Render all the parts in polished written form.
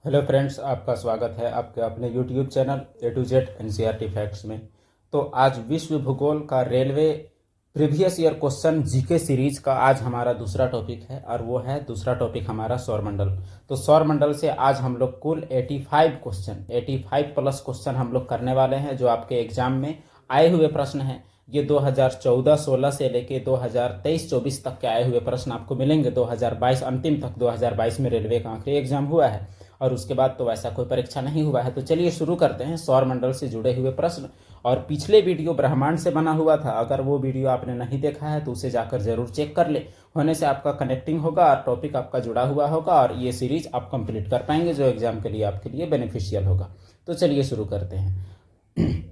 Hello friends, आपका स्वागत है आपके अपने YouTube channel A to Z NCERT facts में। तो आज विश्व भूगोल का railway previous year question GK series का आज हमारा दूसरा टॉपिक है और वो है दूसरा टॉपिक हमारा सौरमंडल। तो सौरमंडल से आज हम लोग कुल 85 प्लस क्वेश्चन हम लोग करने वाले हैं जो आपके एग्जाम में आए हुए प्रश्न हैं। ये 2014-16 से लेके 2023-24 तक के आए हुए प्रश्न आपको मिलेंगे। 2022 अंतिम तक 2022 में रेलवे का आखिरी एग्जाम हुआ है और उसके बाद तो वैसा कोई परीक्षा नहीं हुआ है। तो चलिए शुरू करते हैं सौरमंडल से जुड़े हुए प्रश्न। और पिछले वीडियो ब्रह्मांड से बना हुआ था, अगर वो वीडियो आपने नहीं देखा है तो उसे जाकर जरूर चेक कर ले। होने से आपका कनेक्टिंग होगा और टॉपिक आपका जुड़ा हुआ होगा और ये सीरीज आप कंप्लीट कर पाएंगे जो एग्जाम के लिए आपके लिए बेनिफिशियल होगा। तो चलिए शुरू करते हैं।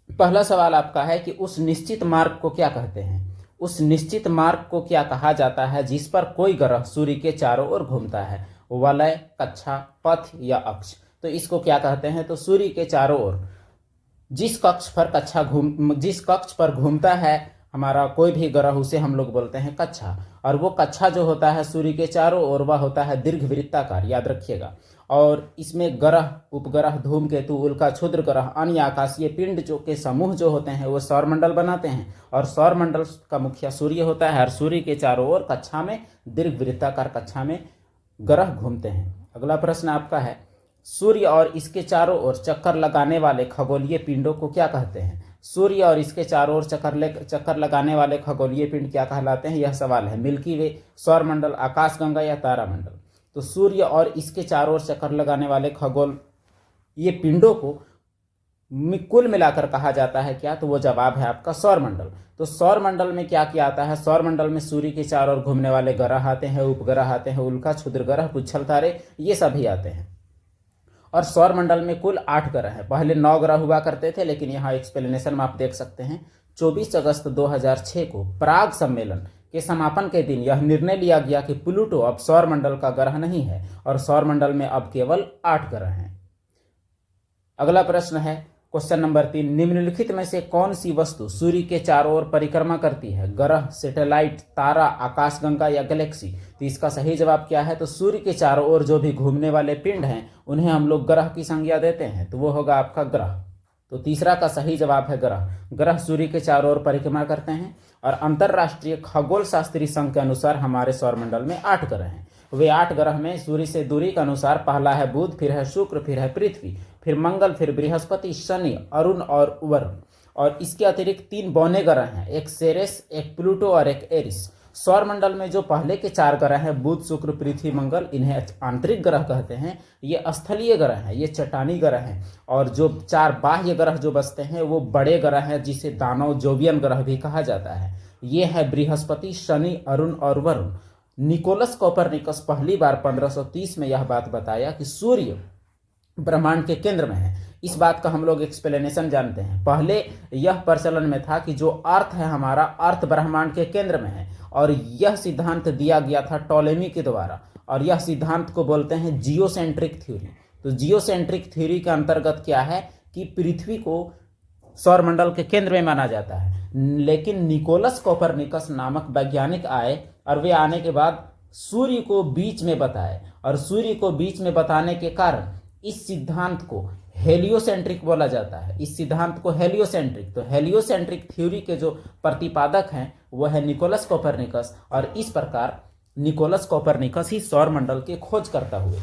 पहला सवाल आपका है कि उस निश्चित मार्ग को क्या कहते हैं। उस निश्चित मार्ग को क्या कहा जाता है जिस पर कोई ग्रह सूर्य के चारों ओर घूमता है। वलय, कक्षा, पथ या अक्ष। तो इसको क्या कहते हैं, तो सूर्य के चारों ओर जिस कक्ष पर घूमता है हमारा कोई भी ग्रह उसे हम लोग बोलते हैं कक्षा। और वो कक्षा जो होता है सूर्य के चारों ओर वह होता है दीर्घवृत्ताकार, याद रखिएगा। और इसमें ग्रह, उपग्रह, धूमकेतु, उल्का, क्षुद्र ग्रह, अन्य आकाशीय पिंड जो के समूह जो होते हैं वो सौरमंडल बनाते हैं। और सौरमंडल का मुखिया सूर्य होता है और सूर्य के चारों ओर कक्षा में, दीर्घवृत्ताकार कक्षा में ग्रह घूमते हैं। अगला प्रश्न आपका है, सूर्य और इसके चारों ओर चक्कर लगाने वाले खगोलीय पिंडों को क्या कहते हैं। सूर्य और इसके चारों ओर चक्कर लगाने वाले खगोलीय पिंड क्या कहलाते हैं, यह सवाल है। मिल्की वे, सौरमंडल, आकाशगंगा या तारामंडल। तो सूर्य और इसके चारों ओर चक्कर लगाने वाले खगोल ये पिंडों को कुल मिलाकर कहा जाता है क्या, तो वो जवाब है आपका सौरमंडल। तो सौरमंडल में क्या क्या आता है, सौरमंडल में सूर्य के चारों ओर घूमने वाले ग्रह आते हैं, उपग्रह आते हैं, उल्का, क्षुद्र ग्रह, पुच्छल तारे, ये सभी आते हैं। और सौरमंडल में कुल 8 ग्रह हैं। पहले 9 ग्रह हुआ करते थे लेकिन यहाँ एक्सप्लेनेशन में आप देख सकते हैं 24 अगस्त 2006 को प्राग सम्मेलन के समापन के दिन यह निर्णय लिया गया कि प्लूटो अब सौरमंडल का ग्रह नहीं है और सौरमंडल में अब केवल 8 ग्रह हैं। अगला प्रश्न है क्वेश्चन नंबर 3, निम्नलिखित में से कौन सी वस्तु सूर्य के चारों ओर परिक्रमा करती है। ग्रह, सैटेलाइट, तारा, आकाशगंगा या गैलेक्सी। तो इसका सही जवाब क्या है, तो सूर्य के चारों ओर जो भी घूमने वाले पिंड हैं उन्हें हम लोग ग्रह की संज्ञा देते हैं, तो वो होगा आपका ग्रह। तो तीसरा का सही जवाब है ग्रह। ग्रह सूर्य के चारों ओर परिक्रमा करते हैं। और अंतरराष्ट्रीय खगोल शास्त्री संघ के अनुसार हमारे सौरमंडल में 8 ग्रह हैं। वे 8 ग्रह में सूर्य से दूरी के अनुसार पहला है बुध, फिर है शुक्र, फिर है पृथ्वी, फिर मंगल, फिर बृहस्पति, शनि, अरुण और वरुण। और इसके अतिरिक्त 3 बौने ग्रह हैं, एक सेरेस, एक प्लूटो और एक एरिस। सौरमंडल में जो पहले के 4 ग्रह हैं बुध, शुक्र, पृथ्वी, मंगल, इन्हें आंतरिक ग्रह कहते हैं। ये स्थलीय ग्रह हैं, ये चट्टानी ग्रह हैं। और जो 4 बाह्य ग्रह जो बचते हैं वो बड़े ग्रह हैं जिसे दानव जोवियन ग्रह भी कहा जाता है। ये है बृहस्पति, शनि, अरुण और वरुण। निकोलस कोपरनिकस पहली बार 1530 में यह बात बताया कि सूर्य ब्रह्मांड के केंद्र में है। इस बात का हम लोग एक्सप्लेनेशन जानते हैं। पहले यह प्रचलन में था कि जो अर्थ है हमारा, अर्थ ब्रह्मांड के केंद्र में है। और यह सिद्धांत दिया गया था टॉलेमी के द्वारा और यह सिद्धांत को बोलते हैं जियोसेंट्रिक थ्योरी। तो जियोसेंट्रिक थ्योरी के अंतर्गत क्या है कि पृथ्वी को सौरमंडल के केंद्र में माना जाता है। लेकिन निकोलस कोपरनिकस नामक वैज्ञानिक आए और वे आने के बाद सूर्य को बीच में बताए। और सूर्य को बीच में बताने के कारण इस सिद्धांत को हेलियोसेंट्रिक बोला जाता है। इस सिद्धांत को हेलियोसेंट्रिक, तो हेलियोसेंट्रिक थ्योरी के जो प्रतिपादक हैं वह है निकोलस कोपरनिकस। और इस प्रकार निकोलस कोपरनिकस ही सौरमंडल की खोज करता हुए।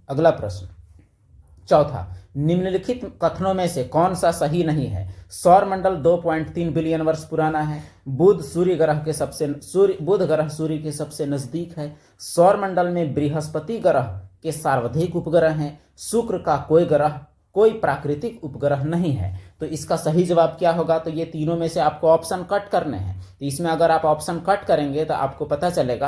अगला प्रश्न चौथा, निम्नलिखित कथनों में से कौन सा सही नहीं है। सौरमंडल 2.3 बिलियन वर्ष पुराना है। बुध ग्रह सूर्य के सबसे नजदीक है। सौरमंडल में बृहस्पति ग्रह के सर्वाधिक उपग्रह हैं। शुक्र का कोई प्राकृतिक उपग्रह नहीं है। तो इसका सही जवाब क्या होगा, तो ये तीनों में से आपको ऑप्शन कट करने हैं। तो इसमें अगर आप ऑप्शन कट करेंगे तो आपको पता चलेगा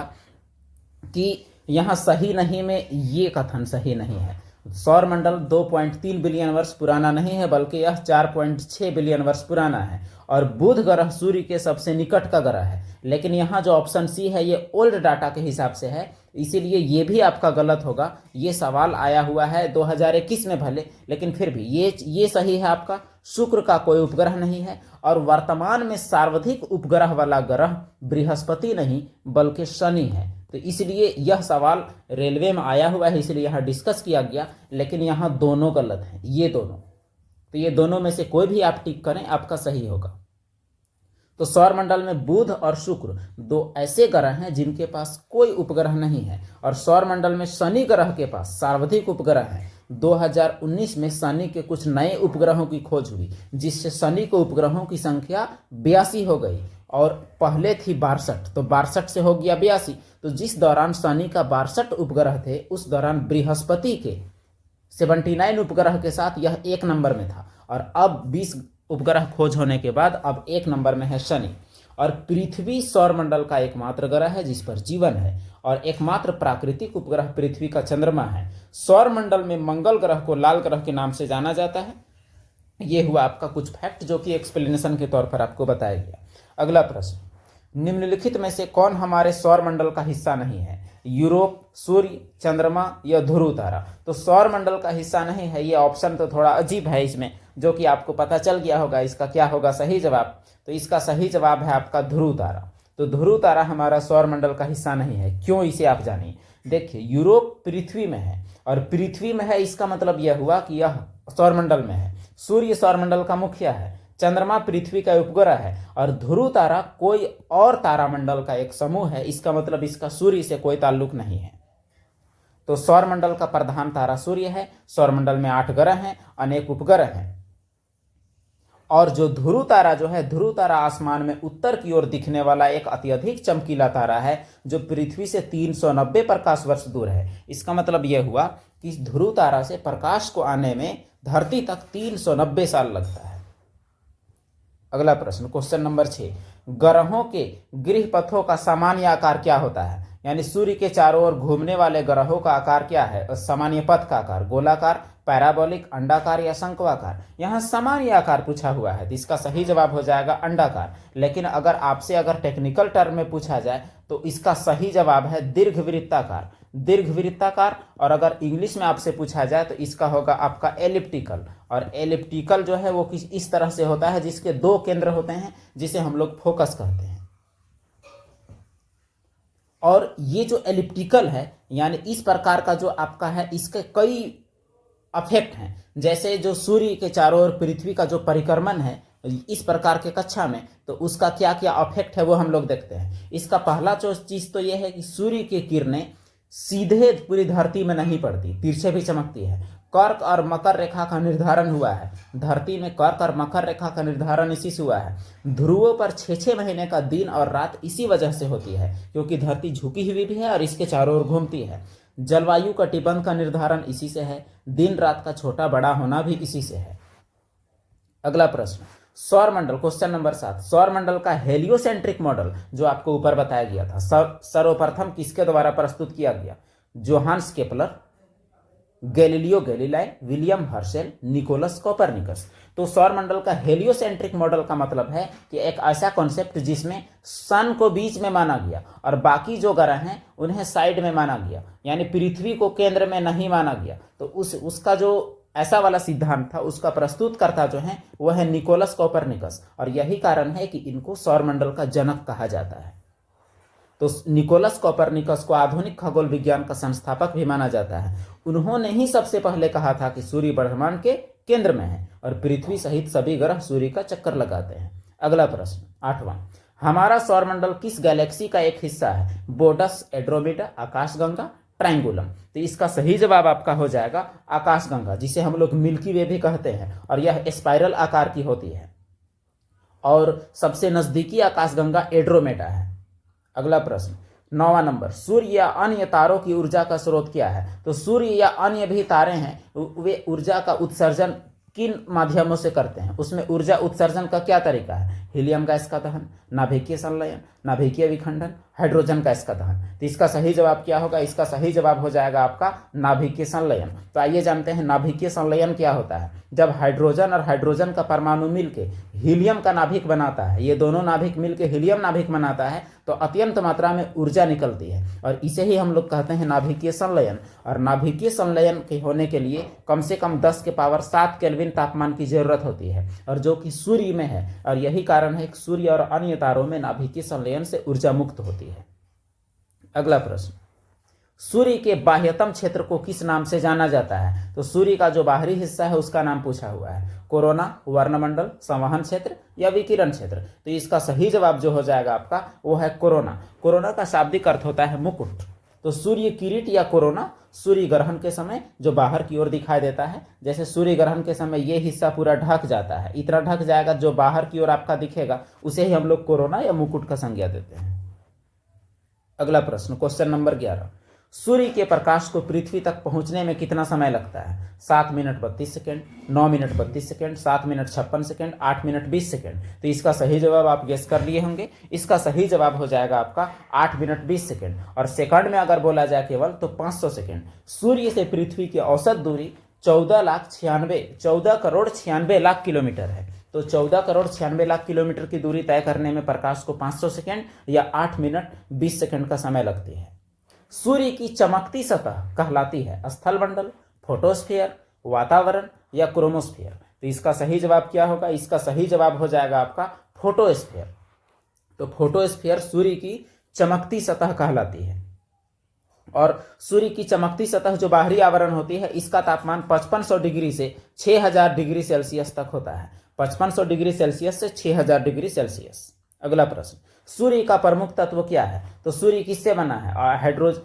कि यहाँ सही नहीं में ये कथन सही नहीं है। सौरमंडल 2.3 बिलियन वर्ष पुराना नहीं है बल्कि यह 4.6 बिलियन वर्ष पुराना है। और बुध ग्रह सूर्य के सबसे निकट का ग्रह है। लेकिन यहाँ जो ऑप्शन सी है ये ओल्ड डाटा के हिसाब से है, इसीलिए ये भी आपका गलत होगा। ये सवाल आया हुआ है 2021 में भले, लेकिन फिर भी ये सही है आपका। शुक्र का कोई उपग्रह नहीं है। और वर्तमान में सर्वाधिक उपग्रह वाला ग्रह बृहस्पति नहीं बल्कि शनि है। तो इसलिए यह सवाल रेलवे में आया हुआ है, इसलिए यहाँ डिस्कस किया गया, लेकिन यहाँ दोनों गलत हैं, ये दोनों। तो ये दोनों में से कोई भी आप टिक करें, आपका सही होगा। तो सौरमंडल में बुध और शुक्र दो ऐसे ग्रह हैं जिनके पास कोई उपग्रह नहीं है, और सौरमंडल में शनि ग्रह के पास सर्वाधिक उपग्रह हैं। 2019 में शनि के कुछ नए उपग्रहों की खोज हुई, जिससे शनि के उपग्रहों की संख्या 82 हो गई, और पहले थी 62, तो 62 से हो गया 82। तो जिस दौरान शनि का 62 उपग्रह थे, उस दौरान बृहस्पति के 79 उपग्रह के साथ यह 1 नंबर में था, और अब 20 उपग्रह खोज होने के बाद अब 1 नंबर में है शनि। और पृथ्वी सौरमंडल का एकमात्र ग्रह है जिस पर जीवन है, और एकमात्र प्राकृतिक उपग्रह पृथ्वी का चंद्रमा है। सौरमंडल में मंगल ग्रह को लाल ग्रह के नाम से जाना जाता है। ये हुआ आपका कुछ फैक्ट जो कि एक्सप्लेनेशन के तौर पर आपको बताया गया। अगला प्रश्न, निम्नलिखित में से कौन हमारे सौरमंडल का हिस्सा नहीं है? यूरोप, सूर्य, चंद्रमा या ध्रुव तारा? तो सौरमंडल का हिस्सा नहीं है, ये ऑप्शन तो थोड़ा अजीब है इसमें, जो कि आपको पता चल गया होगा इसका क्या होगा सही जवाब। तो इसका सही जवाब है आपका ध्रुव तारा। तो ध्रुव तारा हमारा सौरमंडल का हिस्सा नहीं है। क्यों, इसे आप जानिए। देखिए, यूरोप पृथ्वी में है, और पृथ्वी में है इसका मतलब यह हुआ कि यह सौरमंडल में है। सूर्य सौरमंडल का मुखिया है, चंद्रमा पृथ्वी का उपग्रह है, और ध्रुव तारा कोई और तारामंडल का एक समूह है। इसका मतलब इसका सूर्य से कोई ताल्लुक नहीं है। तो सौरमंडल का प्रधान तारा सूर्य है। सौरमंडल में 8 ग्रह हैं, अनेक उपग्रह हैं। और जो ध्रुव तारा जो है, ध्रुव तारा आसमान में उत्तर की ओर दिखने वाला एक अत्यधिक चमकीला तारा है, जो पृथ्वी से 390 प्रकाश वर्ष दूर है। इसका मतलब यह हुआ कि इस ध्रुव तारा से प्रकाश को आने में धरती तक 390 साल लगता है। अगला प्रश्न, क्वेश्चन नंबर 6, ग्रहों के गृह पथों का सामान्य आकार क्या होता है? यानी सूर्य के चारों ओर घूमने वाले ग्रहों का आकार क्या है? सामान्य पथ का आकार गोलाकार, पैराबोलिक, अंडाकार या शंक्वाकार? यहाँ सामान्य आकार पूछा हुआ है, तो इसका सही जवाब हो जाएगा अंडाकार। लेकिन अगर आपसे अगर टेक्निकल टर्म में पूछा जाए तो इसका सही जवाब है दीर्घवृत्ताकार, दीर्घवृत्ताकार। और अगर इंग्लिश में आपसे पूछा जाए तो इसका होगा आपका एलिप्टिकल। और एलिप्टिकल जो है वो किस इस तरह से होता है जिसके 2 केंद्र होते हैं, जिसे हम लोग फोकस कहते हैं। और ये जो एलिप्टिकल है, यानी इस प्रकार का जो आपका है, इसके कई अफेक्ट हैं। जैसे जो सूर्य के चारों ओर पृथ्वी का जो परिक्रमण है इस प्रकार के कक्षा में, तो उसका क्या क्या अफेक्ट है वो हम लोग देखते हैं। इसका पहला चीज तो यह है कि सूर्य की किरणें सीधे पूरी धरती में नहीं पड़ती, तिरछे भी चमकती है। कर्क और मकर रेखा का निर्धारण हुआ है, धरती में कर्क और मकर रेखा का निर्धारण इसी से हुआ है। ध्रुवों पर 6-6 महीने का दिन और रात इसी वजह से होती है, क्योंकि धरती झुकी हुई भी है और इसके चारों ओर घूमती है। जलवायु का टिपंध का निर्धारण इसी से है, दिन रात का छोटा बड़ा होना भी इसी से है। अगला प्रश्न, सौरमंडल, क्वेश्चन नंबर 7, सौरमंडल का हेलियोसेंट्रिक मॉडल जो आपको ऊपर बताया गया था, सर्वप्रथम किसके द्वारा प्रस्तुत किया गया? Johannes Kepler, Galileo Galilei, William Herschel, Nicolaus Copernicus. तो सौरमंडल का हेलियोसेंट्रिक मॉडल का मतलब है कि एक ऐसा कॉन्सेप्ट जिसमें सन को बीच में माना गया और बाकी जो ग्रह हैं उन्हें साइड में माना गया, यानी पृथ्वी को केंद्र में नहीं माना गया। तो उसका जो ऐसा वाला सिद्धांत था उसका प्रस्तुतकर्ता जो है वह है निकोलस कोपरनिकस, और यही कारण है कि इनको सौरमंडल का जनक कहा जाता है। तो निकोलस कोपरनिकस को आधुनिक खगोल विज्ञान का संस्थापक भी माना जाता है। उन्होंने ही सबसे पहले कहा था कि सूर्य ब्रह्मांड के केंद्र में है और पृथ्वी सहित सभी ग्रह सूर्य का चक्कर लगाते हैं। अगला प्रश्न 8वां, हमारा सौरमंडल किस गैलेक्सी का एक हिस्सा है? बोडस, एड्रोमेडा, आकाशगंगा, ट्रायंगुलम? तो इसका सही जवाब आपका हो जाएगा आकाशगंगा, जिसे हम लोग मिल्की वे भी कहते हैं, और यह स्पाइरल आकार की होती है। और सबसे नजदीकी आकाशगंगा एड्रोमेडा है। अगला प्रश्न 9वां नंबर, सूर्य या अन्य तारों की ऊर्जा का स्रोत क्या है? तो सूर्य या अन्य भी तारे हैं, वे ऊर्जा का उत्सर्जन किन माध्यमों से करते हैं? उसमें ऊर्जा उत्सर्जन का क्या तरीका है? हीलियम गैस का दहन, नाभिकीय संलयन, नाभिकीय विखंडन, हाइड्रोजन गैस का दहन। तो इसका सही जवाब क्या होगा? इसका सही जवाब हो जाएगा आपका नाभिकीय संलयन। तो आइए जानते हैं नाभिकीय संलयन क्या होता है। जब हाइड्रोजन और हाइड्रोजन का परमाणु मिलके हीलियम का नाभिक बनाता है, ये दोनों नाभिक मिलके हीलियम नाभिक बनाता है, तो अत्यंत मात्रा में ऊर्जा निकलती है, और इसे ही हम लोग कहते हैं नाभिकीय संलयन। और नाभिकीय संलयन के होने के लिए कम से कम 10 के पावर 7 केल्विन तापमान की जरूरत होती है, और जो कि सूर्य में है, और यही कारण है कि सूर्य और अन्य तारों में नाभिकीय संलयन से ऊर्जा मुक्त होती है। अगला प्रश्न, सूर्य के बाह्यतम क्षेत्र को किस नाम से जाना जाता है? तो सूर्य का जो बाहरी हिस्सा है उसका नाम पूछा हुआ है। कोरोना, वर्णमंडल, संवहन क्षेत्र या विकिरण क्षेत्र। तो इसका सही जवाब जो हो जाएगा आपका वो है कोरोना। कोरोना का शाब्दिक अर्थ होता है मुकुट। तो सूर्य किरीट या कोरोना सूर्य ग्रहण के समय जो बाहर की ओर दिखाई देता है, जैसे सूर्य ग्रहण के समय ये हिस्सा पूरा ढक जाता है, इतना ढक जाएगा जो बाहर की ओर आपका दिखेगा, उसे ही हम लोग कोरोना या मुकुट का संज्ञा देते हैं। अगला प्रश्न, क्वेश्चन नंबर 11, सूर्य के प्रकाश को पृथ्वी तक पहुंचने में कितना समय लगता है? 7 minute 32 second, 9 minute 32 second, 7 minute 56 second, 8 minute 20 second. तो इसका सही जवाब आप गेस कर लिए होंगे। इसका सही जवाब हो जाएगा आपका 8 मिनट 20 सेकेंड। और सेकंड में अगर बोला जाए केवल तो 500 सेकेंड। सूर्य से पृथ्वी की औसत दूरी 14 करोड़ 96 लाख किलोमीटर है। तो 14 करोड़ 96 लाख किलोमीटर की दूरी तय करने में प्रकाश को 500 सेकेंड या 8 मिनट 20 सेकेंड का समय लगती है। सूर्य की चमकती सतह कहलाती है स्थलमंडल, फोटोस्फीयर, वातावरण या क्रोमोस्फीयर। तो इसका सही जवाब क्या होगा? इसका सही जवाब हो जाएगा आपका फोटोस्फीयर। तो फोटोस्फीयर सूर्य की चमकती सतह कहलाती है। और सूर्य की चमकती सतह जो बाहरी आवरण होती है, इसका तापमान 5500 डिग्री से 6000 डिग्री सेल्सियस तक होता है। 5500 डिग्री सेल्सियस से 6000 डिग्री सेल्सियस। अगला प्रश्न, सूर्य का प्रमुख तत्व क्या है? तो सूर्य किससे बना है?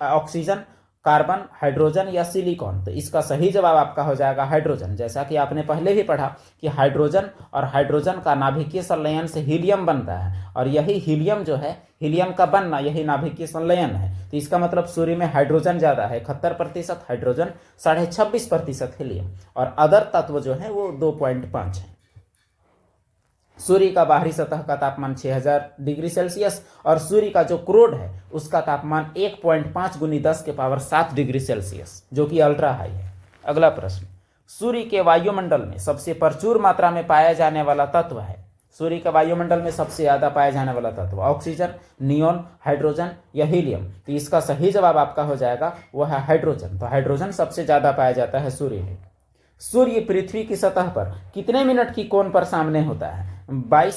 ऑक्सीजन, कार्बन, हाइड्रोजन या सिलिकॉन। तो इसका सही जवाब आपका हो जाएगा हाइड्रोजन। जैसा कि आपने पहले भी पढ़ा कि हाइड्रोजन और हाइड्रोजन का नाभिकीय संलयन से हीलियम बनता है, और यही हीलियम जो है, हीलियम का बनना यही नाभिकीय संलयन है। तो इसका मतलब सूर्य में हाइड्रोजन ज्यादा है, 71% हाइड्रोजन, 26.5% हीलियम, और अदर तत्व जो है वो 2.5 है। सूर्य का बाहरी सतह का तापमान 6000 डिग्री सेल्सियस और सूर्य का जो क्रोड है उसका तापमान 1.5 गुनी 10⁻7 डिग्री सेल्सियस, जो कि अल्ट्रा हाई है। अगला प्रश्न, सूर्य के वायुमंडल में सबसे प्रचुर मात्रा में पाया जाने वाला तत्व है? सूर्य के वायुमंडल में सबसे ज्यादा पाया जाने वाला तत्व ऑक्सीजन, नियोन, हाइड्रोजन या हीलियम। तो इसका सही जवाब आपका हो जाएगा वह है हाइड्रोजन। तो हाइड्रोजन सबसे ज्यादा पाया जाता है सूर्य में। सूर्य पृथ्वी की सतह पर कितने मिनट की कोण पर सामने होता है? 22,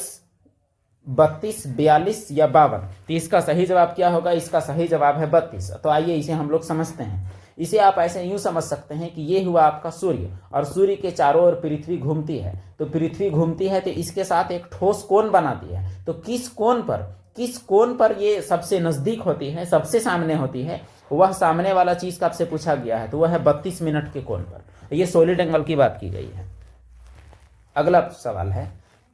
32, 42 या 52। तो इसका सही जवाब क्या होगा? इसका सही जवाब है 32। तो आइए इसे हम लोग समझते हैं। इसे आप ऐसे यूं समझ सकते हैं कि ये हुआ आपका सूर्य, और सूर्य के चारों ओर पृथ्वी घूमती है। तो पृथ्वी घूमती है तो इसके साथ एक ठोस कोण बनाती है। तो किस कोण पर ये सबसे नजदीक होती है, सबसे सामने होती है, वह सामने वाला चीज का आपसे पूछा गया है। तो वह है 32 मिनट के कोण पर। यह सॉलिड एंगल की बात की गई है। अगला सवाल है,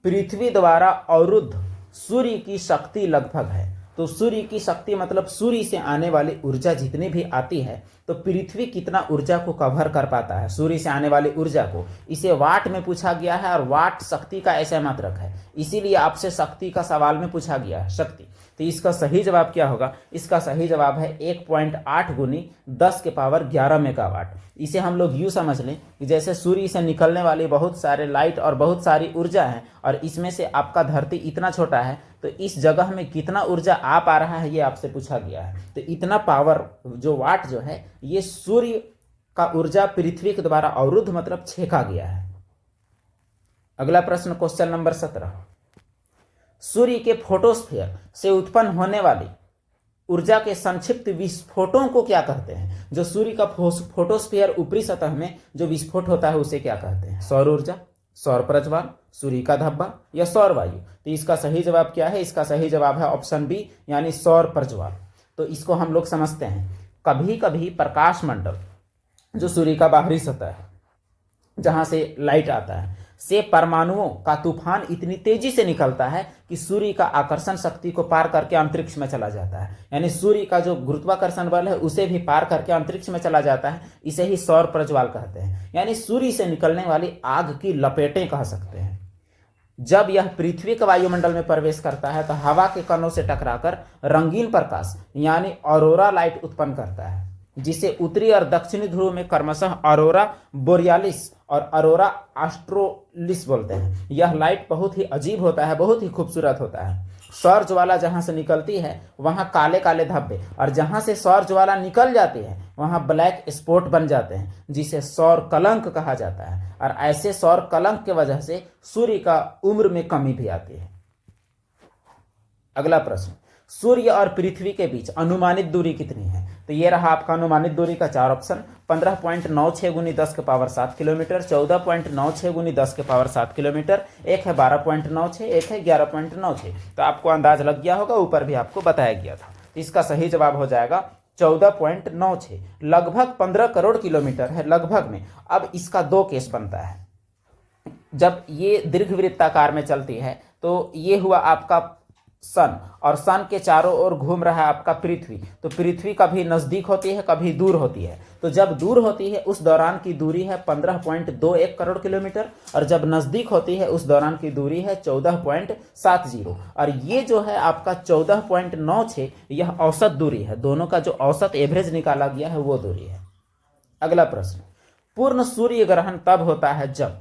पृथ्वी द्वारा अवरुद्ध सूर्य की शक्ति लगभग है। तो सूर्य की शक्ति मतलब सूर्य से आने वाली ऊर्जा जितनी भी आती है, तो पृथ्वी कितना ऊर्जा को कवर कर पाता है सूर्य से आने वाली ऊर्जा को, इसे वाट में पूछा गया है। और वाट शक्ति का ऐसा मात्रक है, इसीलिए आपसे शक्ति का सवाल में पूछा गया है, शक्ति। तो इसका सही जवाब क्या होगा? इसका सही जवाब है 1.8 गुनी 10⁻11 मेगावाट। इसे हम लोग यूं समझ लें कि जैसे सूर्य से निकलने वाली बहुत सारे लाइट और बहुत सारी ऊर्जा है, और इसमें से आपका धरती इतना छोटा है, तो इस जगह में कितना ऊर्जा आ पा रहा है ये आपसे पूछा गया है। तो इतना पावर जो वाट जो है, ये सूर्य का ऊर्जा पृथ्वी के द्वारा अवरुद्ध मतलब छेका गया है। अगला प्रश्न, क्वेश्चन नंबर 17, सूर्य के फोटोस्फीयर से उत्पन्न होने वाली ऊर्जा के संक्षिप्त विस्फोटों को क्या कहते हैं? जो सूर्य का फोटोस्फीयर ऊपरी सतह में जो विस्फोट होता है उसे क्या कहते हैं? सौर ऊर्जा, सौर प्रज्वाल, सूर्य का धब्बा या सौर वायु। तो इसका सही जवाब क्या है? इसका सही जवाब है ऑप्शन बी, यानी सौर प्रज्वाल। तो इसको हम लोग समझते हैं। कभी कभी प्रकाश मंडल जो सूर्य का बाहरी सतह है जहां से लाइट आता है, से परमाणुओं का तूफान इतनी तेजी से निकलता है कि सूर्य का आकर्षण शक्ति को पार करके अंतरिक्ष में चला जाता है। यानी सूर्य का जो गुरुत्वाकर्षण बल है उसे भी पार करके अंतरिक्ष में चला जाता है। इसे ही सौर प्रज्वाल कहते हैं, यानी सूर्य से निकलने वाली आग की लपेटें कह सकते हैं। जब यह पृथ्वी के वायुमंडल में प्रवेश करता है तो हवा के कणों से टकराकर रंगीन प्रकाश यानी ऑरोरा लाइट उत्पन्न करता है, जिसे उत्तरी और दक्षिणी ध्रुव में क्रमशः ऑरोरा बोरियालिस और ऑरोरा ऑस्ट्रेलिस बोलते हैं। यह लाइट बहुत ही अजीब होता है, बहुत ही खूबसूरत होता है। सौर ज्वाला जहां से निकलती है वहां काले काले धब्बे, और जहां से सौर ज्वाला निकल जाती है वहां ब्लैक स्पॉट बन जाते हैं, जिसे सौर कलंक कहा जाता है। और ऐसे सौर कलंक की वजह से सूर्य का उम्र में कमी भी आती है। अगला प्रश्न, सूर्य और पृथ्वी के बीच अनुमानित दूरी कितनी है? तो ये रहा आपका अनुमानित दूरी का 4 ऑप्शन। 15.96 गुनी 10 के पावर 7 किलोमीटर, 14.96 गुनी 10 के पावर 7 किलोमीटर, एक है 12.96, एक है 11.96। तो आपको अंदाज लग गया होगा, ऊपर भी आपको बताया गया था। तो इसका सही जवाब हो जाएगा 14.96, लगभग 15 करोड़ किलोमीटर है लगभग में। अब इसका दो केस बनता है। जब ये दीर्घवृत्ताकार में चलती है तो ये हुआ आपका सन, और सन के चारों ओर घूम रहा है आपका पृथ्वी। तो पृथ्वी कभी नजदीक होती है, कभी दूर होती है। तो जब दूर होती है उस दौरान की दूरी है 15.21 करोड़ किलोमीटर, और जब नजदीक होती है उस दौरान की दूरी है 14.70। और ये जो है आपका 14.96, यह औसत दूरी है। दोनों का जो औसत एवरेज निकाला गया है वो दूरी है। अगला प्रश्न, पूर्ण सूर्य ग्रहण तब होता है जब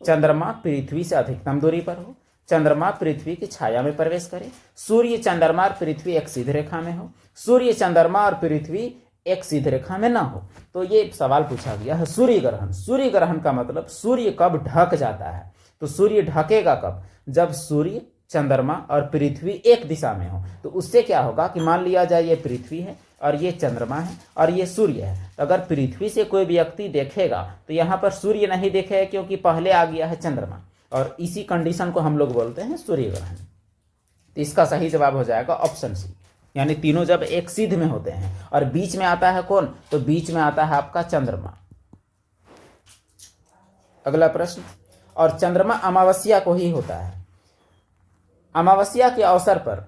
चंद्रमा पृथ्वी से अधिकतम दूरी पर हो, चंद्रमा पृथ्वी की छाया में प्रवेश करे, सूर्य चंद्रमा और पृथ्वी एक सीधी रेखा में हो, सूर्य चंद्रमा और पृथ्वी एक सीधी रेखा में ना हो। तो ये सवाल पूछा गया है सूर्य ग्रहण। सूर्य ग्रहण का मतलब सूर्य कब ढक जाता है। तो सूर्य ढकेगा कब? जब सूर्य चंद्रमा और पृथ्वी एक दिशा में हो। तो उससे क्या होगा कि मान लिया जाए ये पृथ्वी है और ये चंद्रमा है और ये सूर्य है। तो अगर पृथ्वी से कोई व्यक्ति देखेगा तो यहाँ पर सूर्य नहीं देखेगा, क्योंकि पहले आ गया है चंद्रमा, और इसी कंडीशन को हम लोग बोलते हैं सूर्य ग्रहण। तो इसका सही जवाब हो जाएगा ऑप्शन सी, यानी तीनों जब एक सिद्ध में होते हैं और बीच में आता है कौन? तो बीच में आता है आपका चंद्रमा। अगला प्रश्न, और चंद्रमा अमावस्या को ही होता है। अमावस्या के अवसर पर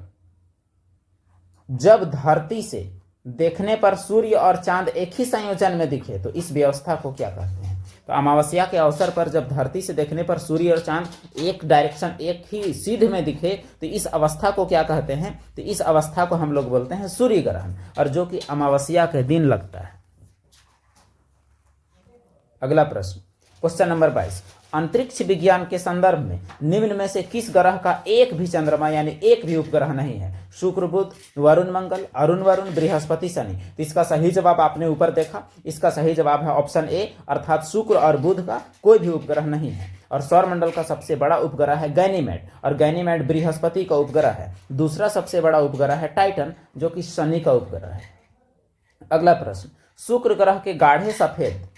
जब धरती से देखने पर सूर्य और चांद एक ही संयोजन में दिखे तो इस व्यवस्था को क्या कहते हैं? तो अमावस्या के अवसर पर जब धरती से देखने पर सूर्य और चांद एक डायरेक्शन, एक ही सीध में दिखे तो इस अवस्था को क्या कहते हैं? तो इस अवस्था को हम लोग बोलते हैं सूर्य ग्रहण, और जो कि अमावस्या के दिन लगता है। अगला प्रश्न, क्वेश्चन नंबर 22, अंतरिक्ष विज्ञान के संदर्भ में निम्न में से किस ग्रह का एक भी चंद्रमा यानी एक भी उपग्रह नहीं है? शुक्र, बुध, वरुण, मंगल, अरुण, वरुण, बृहस्पति, शनि। तो इसका सही जवाब आपने ऊपर देखा। इसका सही जवाब है ऑप्शन ए, अर्थात शुक्र और बुध का कोई भी उपग्रह नहीं है। और सौरमंडल का सबसे बड़ा उपग्रह है गैनीमेड, और गैनीमेड बृहस्पति का उपग्रह है। दूसरा सबसे बड़ा उपग्रह है टाइटन, जो कि शनि का उपग्रह है। अगला प्रश्न, शुक्र ग्रह के गाढ़े सफेद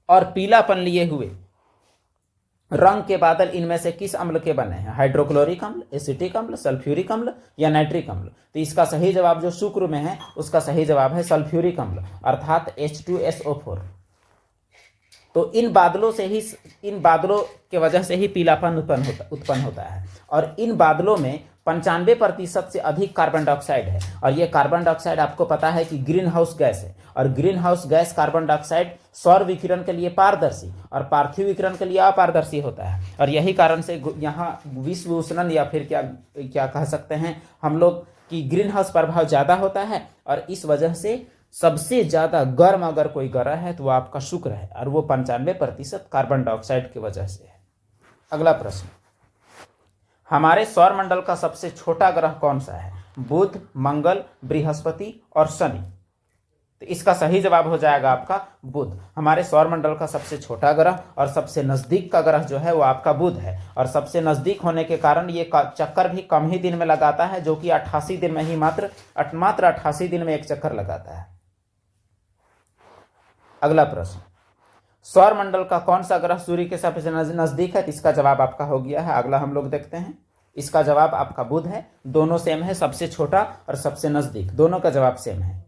और पीलापन लिए हुए रंग के बादल इनमें से किस अम्ल के बने हैं? हाइड्रोक्लोरिक अम्ल, एसिटिक अम्ल, सल्फ्यूरिक अम्ल या नाइट्रिक अम्ल? तो इसका सही जवाब जो शुक्र में है उसका सही जवाब है सल्फ्यूरिक अम्ल, अर्थात H2SO4। तो इन बादलों के वजह से ही पीलापन उत्पन्न होता है। और इन बादलों में 95% से अधिक कार्बन डाइऑक्साइड है, और ये कार्बन डाइऑक्साइड आपको पता है कि ग्रीन हाउस गैस है। और green house gas carbon dioxide सौर विकिरण के लिए पारदर्शी और पार्थिव विकिरण के लिए अपारदर्शी होता है। और यही कारण से यहाँ विश्व उष्णन या फिर क्या कह सकते हैं हम लोग कि ग्रीन हाउस प्रभाव ज़्यादा होता है, और इस वजह से सबसे ज़्यादा गर्म अगर कोई ग्रह है तो वो आपका शुक्र है, और वो 95% कार्बन डाइऑक्साइड की वजह से है। अगला प्रश्न, हमारे सौरमंडल का सबसे छोटा ग्रह कौन सा है? बुध, मंगल, बृहस्पति और शनि। तो इसका सही जवाब हो जाएगा आपका बुध। हमारे सौरमंडल का सबसे छोटा ग्रह और सबसे नजदीक का ग्रह जो है वो आपका बुध है, और सबसे नजदीक होने के कारण ये चक्कर भी कम ही दिन में लगाता है, जो कि 88 दिन में ही मात्र 88 दिन में एक चक्कर लगाता है। अगला प्रश्न, सौरमंडल का कौन सा ग्रह सूर्य के सबसे नजदीक है? इसका जवाब आपका हो गया है। अगला हम लोग देखते हैं। इसका जवाब आपका बुध है। दोनों सेम है, सबसे छोटा और सबसे नजदीक, दोनों का जवाब सेम है।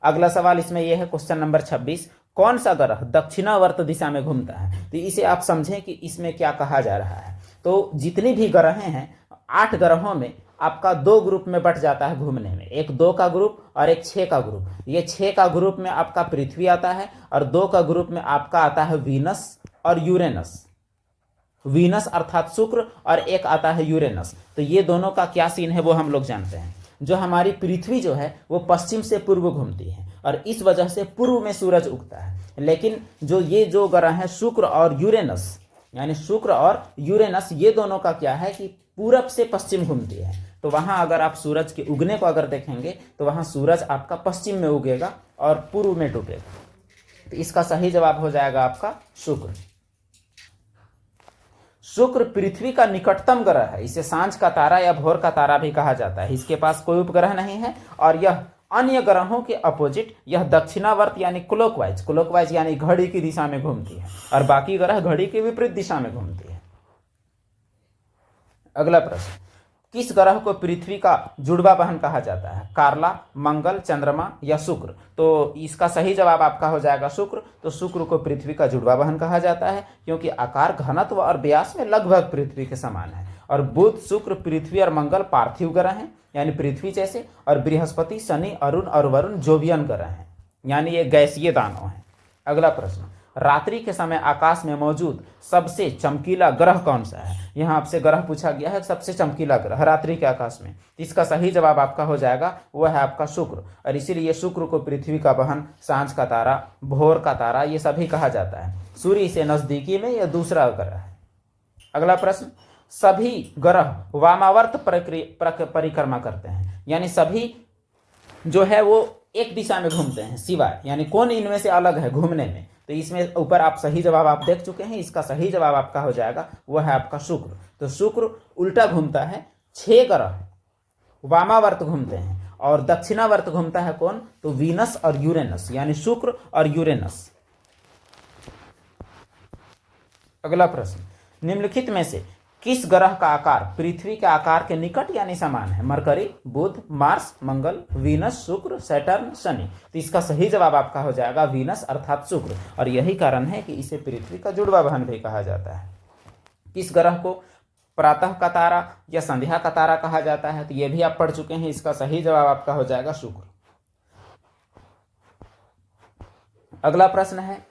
अगला सवाल इसमें यह है, क्वेश्चन नंबर 26, कौन सा ग्रह दक्षिणावर्त दिशा में घूमता है? तो इसे आप समझें कि इसमें क्या कहा जा रहा है। तो जितनी भी ग्रह हैं 8 ग्रहों में आपका 2 ग्रुप में बट जाता है घूमने में, एक 2 का ग्रुप और एक 6 का ग्रुप। ये 6 का ग्रुप में आपका पृथ्वी आता है, और 2 का ग्रुप में आपका आता है वीनस और यूरेनस। वीनस अर्थात शुक्र, और एक आता है यूरेनस। तो ये दोनों का क्या सीन है वो हम लोग जानते हैं। जो हमारी पृथ्वी जो है वो पश्चिम से पूर्व घूमती है, और इस वजह से पूर्व में सूरज उगता है। लेकिन जो ग्रह हैं शुक्र और यूरेनस, यानी शुक्र और यूरेनस, ये दोनों का क्या है कि पूरब से पश्चिम घूमती है। तो वहां अगर आप सूरज के उगने को अगर देखेंगे तो वहां सूरज आपका पश्चिम में उगेगा और पूर्व में डूबेगा। तो इसका सही जवाब हो जाएगा आपका शुक्र। शुक्र पृथ्वी का निकटतम ग्रह है, इसे सांझ का तारा या भोर का तारा भी कहा जाता है। इसके पास कोई उपग्रह नहीं है और यह अन्य ग्रहों के अपोजिट, यह दक्षिणावर्त यानी क्लॉकवाइज यानी घड़ी की दिशा में घूमती है और बाकी ग्रह घड़ी के विपरीत दिशा में घूमती है। अगला प्रश्न, किस ग्रह को पृथ्वी का जुड़वा बहन कहा जाता है? कार्ला, मंगल, चंद्रमा या शुक्र? तो इसका सही जवाब आपका हो जाएगा शुक्र। तो शुक्र को पृथ्वी का जुड़वा बहन कहा जाता है क्योंकि आकार, घनत्व और व्यास में लगभग पृथ्वी के समान है। और बुध, शुक्र, पृथ्वी और मंगल पार्थिव ग्रह हैं यानी पृथ्वी जैसे, और बृहस्पति, शनि, अरुण और वरुण जोवियन ग्रह हैं यानी ये गैसीय दानव हैं। अगला प्रश्न, रात्रि के समय आकाश में मौजूद सबसे चमकीला ग्रह कौन सा है? यहाँ आपसे ग्रह पूछा गया है, सबसे चमकीला ग्रह रात्रि के आकाश में। इसका सही जवाब आपका हो जाएगा वह है आपका शुक्र, और इसीलिए शुक्र को पृथ्वी का बहन, सांझ का तारा, भोर का तारा ये सभी कहा जाता है। सूर्य से नजदीकी में यह दूसरा ग्रह है। अगला प्रश्न, सभी ग्रह वामावर्त परिक्रमा करते हैं यानी सभी जो है वो एक दिशा में घूमते हैं सिवाय, यानी कौन इनमें से अलग है घूमने में? तो इसमें ऊपर आप सही जवाब आप देख चुके हैं, इसका सही जवाब आपका हो जाएगा वह है आपका शुक्र। तो शुक्र उल्टा घूमता है, 6 ग्रह वामावर्त घूमते हैं और दक्षिणावर्त घूमता है कौन? तो वीनस और यूरेनस यानी शुक्र और यूरेनस। अगला प्रश्न, निम्नलिखित में से किस ग्रह का आकार पृथ्वी के आकार के निकट यानी समान है? मरकरी, बुध, मार्स, मंगल, वीनस, शुक्र, सैटर्न, शनि? तो इसका सही जवाब आपका हो जाएगा वीनस अर्थात शुक्र, और यही कारण है कि इसे पृथ्वी का जुड़वा बहन भी कहा जाता है। किस ग्रह को प्रातः का तारा या संध्या का तारा कहा जाता है? तो यह भी आप पढ़ चुके हैं, इसका सही जवाब आपका हो जाएगा शुक्र। अगला प्रश्न है,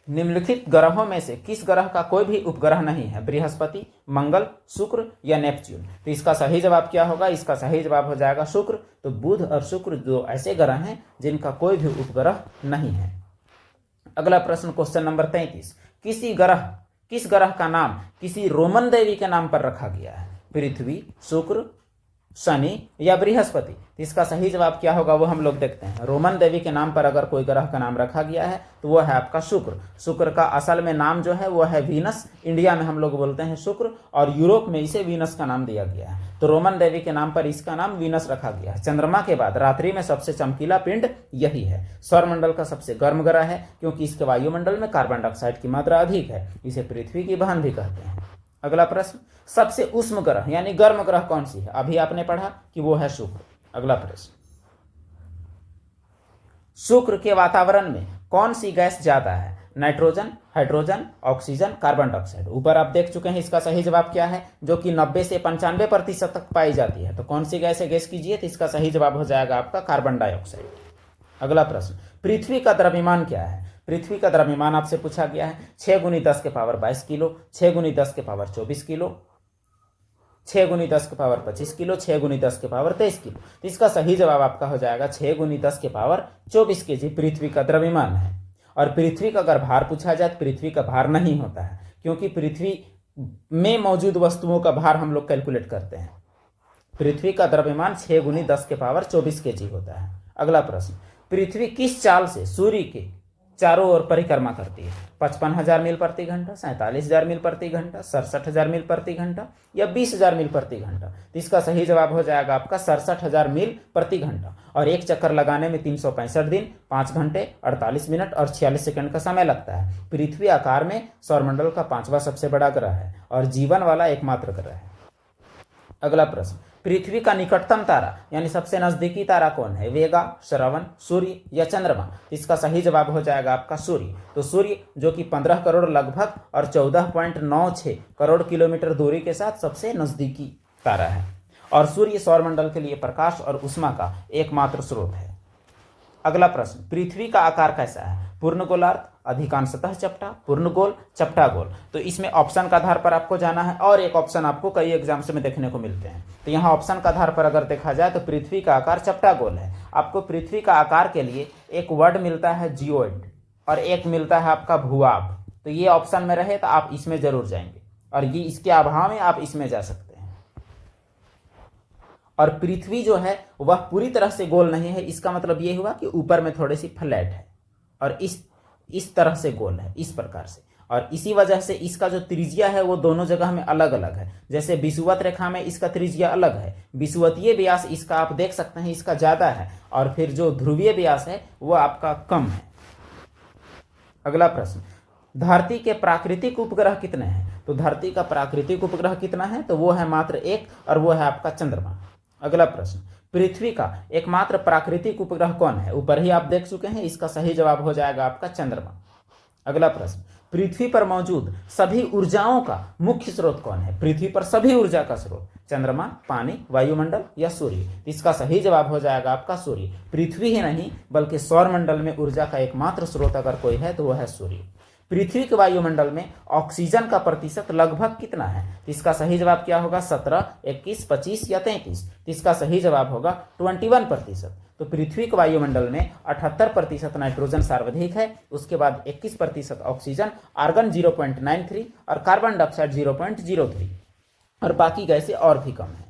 निम्नलिखित ग्रहों में से किस ग्रह का कोई भी उपग्रह नहीं है? बृहस्पति, मंगल, शुक्र या नेपच्यून? तो इसका सही जवाब क्या होगा? इसका सही जवाब हो जाएगा शुक्र। तो बुध और शुक्र दो ऐसे ग्रह हैं जिनका कोई भी उपग्रह नहीं है। अगला प्रश्न, क्वेश्चन नंबर 33, किस ग्रह का नाम किसी रोमन देवी के नाम पर रखा गया है? पृथ्वी, शुक्र, शनि या बृहस्पति? इसका सही जवाब क्या होगा वो हम लोग देखते हैं। रोमन देवी के नाम पर अगर कोई ग्रह का नाम रखा गया है तो वो है आपका शुक्र। शुक्र का असल में नाम जो है वो है वीनस, इंडिया में हम लोग बोलते हैं शुक्र और यूरोप में इसे वीनस का नाम दिया गया है। तो रोमन देवी के नाम पर इसका नाम वीनस रखा गया है। चंद्रमा के बाद रात्रि में सबसे चमकीला पिंड यही है। सौरमंडल का सबसे गर्म ग्रह है क्योंकि इसके वायुमंडल में कार्बन डाइऑक्साइड की मात्रा अधिक है। इसे पृथ्वी की बहन भी कहते हैं। अगला प्रश्न, सबसे उष्म ग्रह यानी गर्म ग्रह कौन सी है? अभी आपने पढ़ा कि वो है शुक्र। अगला प्रश्न, शुक्र के वातावरण में कौन सी गैस ज्यादा है? Nitrogen, hydrogen, oxygen, carbon dioxide? ऊपर आप देख चुके हैं, इसका सही जवाब क्या है? जो कि 90 से 95% तक पाई जाती है। तो कौन सी गैस है, गैस कीजिए। तो इसका सही जवाब हो जाएगा आपका कार्बन डाइऑक्साइड। अगला प्रश्न, पृथ्वी का द्रव्यमान क्या है? पृथ्वी का द्रव्यमान आपसे पूछा गया है। 6 × 10⁻22 किलो, 6 × 10⁻24 किलो, 6 × 10⁻25 किलो, 6 × 10⁻23 किलो। तो इसका सही जवाब आपका हो जाएगा 6 × 10⁻24 केजी पृथ्वी का द्रव्यमान है। और पृथ्वी का अगर भार पूछा जाए तो पृथ्वी का भार नहीं होता है क्योंकि पृथ्वी में मौजूद वस्तुओं का भार हम लोग कैलकुलेट करते हैं। पृथ्वी का द्रव्यमान 6 × 10⁻24 केजी होता है। अगला प्रश्न, पृथ्वी किस चाल से सूर्य के चारों ओर परिक्रमा करती है? 55,000 मील प्रति घंटा, 47,000 मील प्रति घंटा, 67,000 मील प्रति घंटा या 20,000 मील प्रति घंटा? तो इसका सही जवाब हो जाएगा आपका 67,000 मील प्रति घंटा। और एक चक्कर लगाने में 365 दिन, 5 घंटे, 48 मिनट और 46 सेकंड का समय लगता है। पृथ्वी आकार में सौरमंडल का 5वां सबसे बड़ा ग्रह है और जीवन वाला एकमात्र ग्रह है। अगला प्रश्न, पृथ्वी का निकटतम तारा यानी सबसे नजदीकी तारा कौन है? वेगा, श्रवण, सूर्य या चंद्रमा? इसका सही जवाब हो जाएगा आपका सूर्य। तो सूर्य जो कि 15 करोड़ लगभग और 14.96 करोड़ किलोमीटर दूरी के साथ सबसे नजदीकी तारा है और सूर्य सौरमंडल के लिए प्रकाश और ऊष्मा का एकमात्र स्रोत है। अगला प्रश्न, पृथ्वी का आकार कैसा है? पूर्ण गोलार्ध, अधिकांशतः चपटा, पूर्ण गोल, चपटा गोल? तो इसमें ऑप्शन का आधार पर आपको जाना है और एक ऑप्शन आपको कई एग्जाम्स में देखने को मिलते हैं। तो यहाँ ऑप्शन का आधार पर अगर देखा जाए तो पृथ्वी का आकार चपटा गोल है। आपको पृथ्वी का आकार के लिए एक वर्ड मिलता है जियोइड और एक मिलता है आपका भूआभ। तो ये ऑप्शन में रहे तो आप इसमें जरूर जाएंगे और ये इसके अभाव में आप इसमें जा सकते हैं। और पृथ्वी जो है वह पूरी तरह से गोल नहीं है, इसका मतलब ये हुआ कि ऊपर में थोड़ी सी फ्लैट है और इस तरह से गोल है, इस प्रकार से। और इसी वजह से इसका जो त्रिज्या है वो दोनों जगह में अलग अलग है। जैसे विषुवत रेखा में इसका त्रिज्या अलग है, विषुवतीय व्यास इसका आप देख सकते हैं इसका ज्यादा है, और फिर जो ध्रुवीय व्यास है वो आपका कम है। अगला प्रश्न, धरती के प्राकृतिक उपग्रह कितने हैं? तो धरती का प्राकृतिक उपग्रह कितना है? तो वो है मात्र एक, और वो है आपका चंद्रमा। अगला प्रश्न, पृथ्वी का एकमात्र प्राकृतिक उपग्रह कौन है? ऊपर ही आप देख चुके हैं, इसका सही जवाब हो जाएगा आपका चंद्रमा। अगला प्रश्न, पृथ्वी पर मौजूद सभी ऊर्जाओं का मुख्य स्रोत कौन है? पृथ्वी पर सभी ऊर्जा का स्रोत चंद्रमा, पानी, वायुमंडल या सूर्य? इसका सही जवाब हो जाएगा आपका सूर्य। पृथ्वी ही नहीं बल्कि सौरमंडल में ऊर्जा का एकमात्र स्रोत अगर कोई है तो वह है सूर्य। पृथ्वी के वायुमंडल में ऑक्सीजन का प्रतिशत लगभग कितना है? इसका सही जवाब क्या होगा? 17, 21, 25 या 33? इसका सही जवाब होगा 21%। तो पृथ्वी के वायुमंडल में 78% नाइट्रोजन सर्वाधिक है, उसके बाद 21% ऑक्सीजन, आर्गन 0.93 और कार्बन डाइऑक्साइड 0.03, और बाकी गैसें और भी कम है।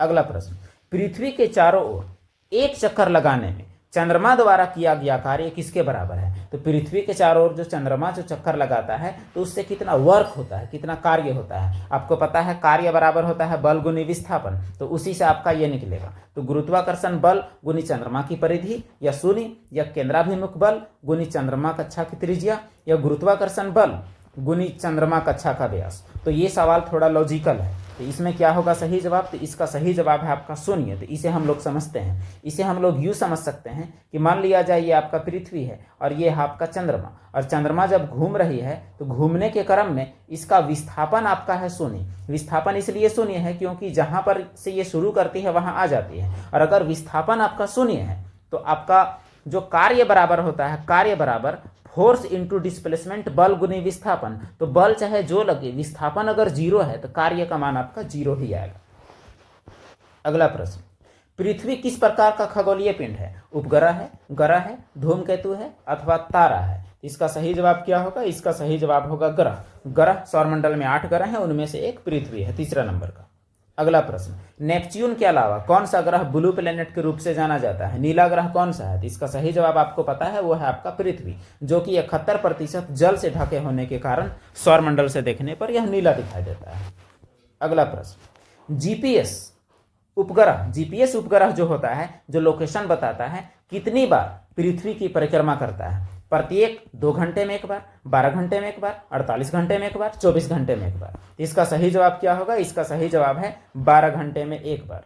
अगला प्रश्न, पृथ्वी के चारों ओर एक चक्कर लगाने में चंद्रमा द्वारा किया गया कार्य किसके बराबर है? तो पृथ्वी के चारों ओर जो चंद्रमा जो चक्कर लगाता है तो उससे कितना वर्क होता है, कितना कार्य होता है? आपको पता है कार्य बराबर होता है बल गुनी विस्थापन, तो उसी से आपका ये निकलेगा। तो गुरुत्वाकर्षण बल गुनी चंद्रमा की परिधि या शून्य, या केंद्राभिमुख बल गुनी चंद्रमा कक्षा की त्रिज्या, या गुरुत्वाकर्षण बल गुनी चंद्रमा कक्षा का व्यास। तो ये सवाल थोड़ा लॉजिकल है, तो इसमें क्या होगा सही जवाब? तो इसका सही जवाब है आपका शून्य। तो इसे हम लोग समझते हैं, इसे हम लोग यूँ समझ सकते हैं कि मान लिया जाए ये आपका पृथ्वी है और ये है आपका चंद्रमा, और चंद्रमा जब घूम रही है तो घूमने के क्रम में इसका विस्थापन आपका है शून्य। विस्थापन इसलिए शून्य है क्योंकि जहाँ पर से ये शुरू करती है वहाँ आ जाती है, और अगर विस्थापन आपका शून्य है तो आपका जो कार्य बराबर होता है, कार्य बराबर फोर्स इंटू डिस्प्लेसमेंट बल गुनी विस्थापन। तो बल चाहे जो लगे, विस्थापन अगर जीरो है तो कार्य का मान आपका जीरो ही आएगा। अगला प्रश्न, पृथ्वी किस प्रकार का खगोलीय पिंड है? उपग्रह है, ग्रह है, धूमकेतु है अथवा तारा है? इसका सही जवाब क्या होगा? इसका सही जवाब होगा ग्रह। ग्रह सौरमंडल में 8 ग्रह हैं, उनमें से एक पृथ्वी है, तीसरा नंबर का। अगला प्रश्न, नेपच्यून के अलावा कौन सा ग्रह ब्लू प्लेनेट के रूप से जाना जाता है? नीला ग्रह कौन सा है? इसका सही जवाब आपको पता है, वो है आपका पृथ्वी, जो कि 71% जल से ढके होने के कारण सौरमंडल से देखने पर यह नीला दिखाई देता है। अगला प्रश्न, जीपीएस उपग्रह जो होता है, जो लोकेशन बताता है, कितनी बार पृथ्वी की परिक्रमा करता है? प्रत्येक 2 घंटे में एक बार, 12 घंटे में एक बार, 48 घंटे में एक बार, 24 घंटे में एक बार? इसका सही जवाब क्या होगा? इसका सही जवाब है 12 घंटे में एक बार।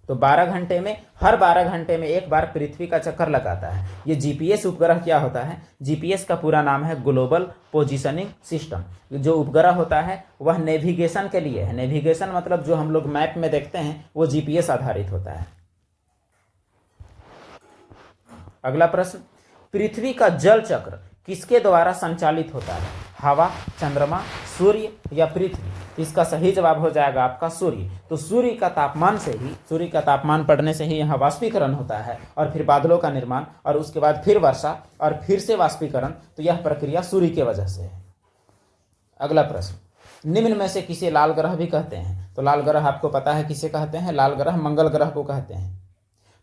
तो 12 घंटे में, हर 12 घंटे में एक बार पृथ्वी का चक्कर लगाता है। ये जीपीएस उपग्रह क्या होता है? जीपीएस का पूरा नाम है ग्लोबल पोजिशनिंग सिस्टम। जो उपग्रह होता है वह नेविगेशन के लिए है। नेविगेशन मतलब जो हम लोग मैप में देखते हैं वो जीपीएस आधारित होता है। अगला प्रश्न, पृथ्वी का जल चक्र किसके द्वारा संचालित होता है? हवा, चंद्रमा, सूर्य या पृथ्वी? इसका सही जवाब हो जाएगा आपका सूर्य। तो सूर्य का तापमान बढ़ने से ही यहाँ वाष्पीकरण होता है, और फिर बादलों का निर्माण, और उसके बाद फिर वर्षा, और फिर से वाष्पीकरण। तो यह प्रक्रिया सूर्य की वजह से है। अगला प्रश्न, निम्न में से किसे लाल ग्रह भी कहते हैं? तो लाल ग्रह आपको पता है किसे कहते हैं? लाल ग्रह मंगल ग्रह को कहते हैं।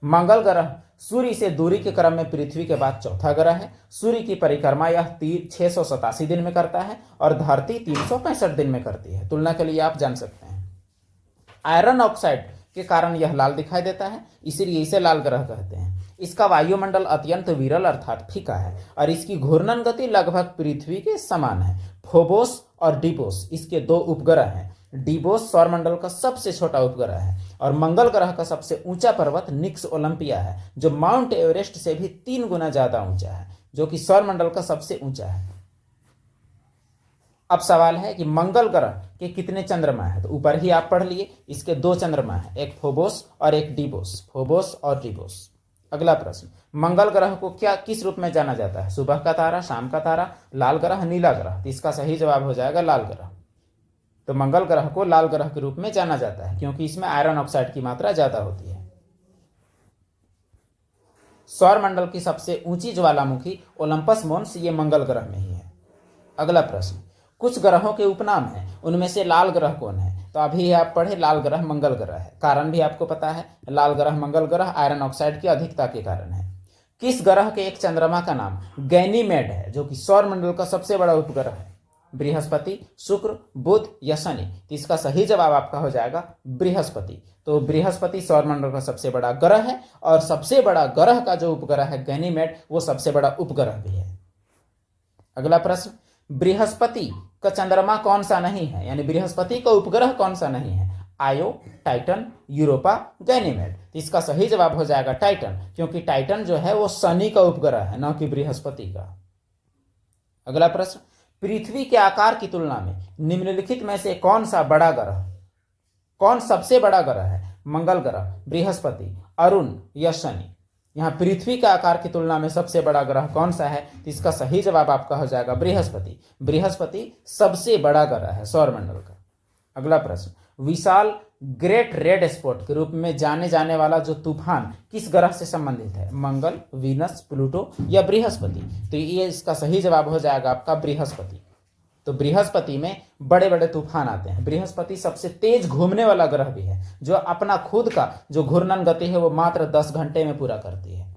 मंगल ग्रह सूर्य से दूरी के क्रम में पृथ्वी के बाद चौथा ग्रह है। सूर्य की परिक्रमा यह 687 दिन में करता है और धरती 365 दिन में करती है। तुलना के लिए आप जान सकते हैं, आयरन ऑक्साइड के कारण यह लाल दिखाई देता है, इसीलिए इसे लाल ग्रह कहते हैं। इसका वायुमंडल अत्यंत विरल अर्थात फीका है, और इसकी घूर्णन गति लगभग पृथ्वी के समान है। फोबोस और डिबोस इसके 2 उपग्रह हैं। डिबोस सौरमंडल का सबसे छोटा उपग्रह है, और मंगल ग्रह का सबसे ऊंचा पर्वत निक्स ओलंपिया है, जो माउंट एवरेस्ट से भी 3 गुना ज्यादा ऊंचा है, जो कि सौरमंडल का सबसे ऊंचा है। अब सवाल है कि मंगल ग्रह के कितने चंद्रमा है? तो ऊपर ही आप पढ़ लिए, इसके 2 चंद्रमा है, एक फोबोस और एक डिबोस। फोबोस और डिबोस। अगला प्रश्न, मंगल ग्रह को किस रूप में जाना जाता है? सुबह का तारा, शाम का तारा, लाल ग्रह, नीला ग्रह? तो इसका सही जवाब हो जाएगा लाल ग्रह। तो मंगल ग्रह को लाल ग्रह के रूप में जाना जाता है क्योंकि इसमें आयरन ऑक्साइड की मात्रा ज्यादा होती है। सौरमंडल की सबसे ऊंची ज्वालामुखी ओलंपस मोन्स ये मंगल ग्रह में ही है। अगला प्रश्न, कुछ ग्रहों के उपनाम हैं, उनमें से लाल ग्रह कौन है? तो अभी आप पढ़े लाल ग्रह मंगल ग्रह है। कारण भी आपको पता है, लाल ग्रह मंगल ग्रह आयरन ऑक्साइड की अधिकता के कारण है। किस ग्रह के एक चंद्रमा का नाम गैनीमेड है, जो कि सौरमंडल का सबसे बड़ा उपग्रह है? बृहस्पति, शुक्र, बुध या शनि? तो इसका सही जवाब आपका हो जाएगा बृहस्पति। तो बृहस्पति सौरमंडल का सबसे बड़ा ग्रह है और सबसे बड़ा ग्रह का जो उपग्रह है गैनीमेड, वो सबसे बड़ा उपग्रह भी है। अगला प्रश्न, बृहस्पति का चंद्रमा कौन सा नहीं है, यानी बृहस्पति का उपग्रह कौन सा नहीं है? आयो, टाइटन, यूरोपा, गैनीमेड? तो इसका सही जवाब हो जाएगा टाइटन, क्योंकि टाइटन जो है वो शनि का उपग्रह है, न कि बृहस्पति का। अगला प्रश्न, पृथ्वी के आकार की तुलना में निम्नलिखित में से कौन सा बड़ा ग्रह, कौन सबसे बड़ा ग्रह है? मंगल ग्रह, बृहस्पति, अरुण या शनि? यहाँ पृथ्वी के आकार की तुलना में सबसे बड़ा ग्रह कौन सा है? तो इसका सही जवाब आपका हो जाएगा बृहस्पति। बृहस्पति सबसे बड़ा ग्रह है सौरमंडल का। अगला प्रश्न, विशाल ग्रेट रेड स्पॉट के रूप में जाने जाने वाला जो तूफान किस ग्रह से संबंधित है? मंगल, वीनस, प्लूटो या बृहस्पति? तो ये इसका सही जवाब हो जाएगा आपका बृहस्पति। तो बृहस्पति में बड़े बड़े तूफान आते हैं। बृहस्पति सबसे तेज घूमने वाला ग्रह भी है, जो अपना खुद का जो घूर्णन गति है वो मात्र 10 घंटे में पूरा करती है।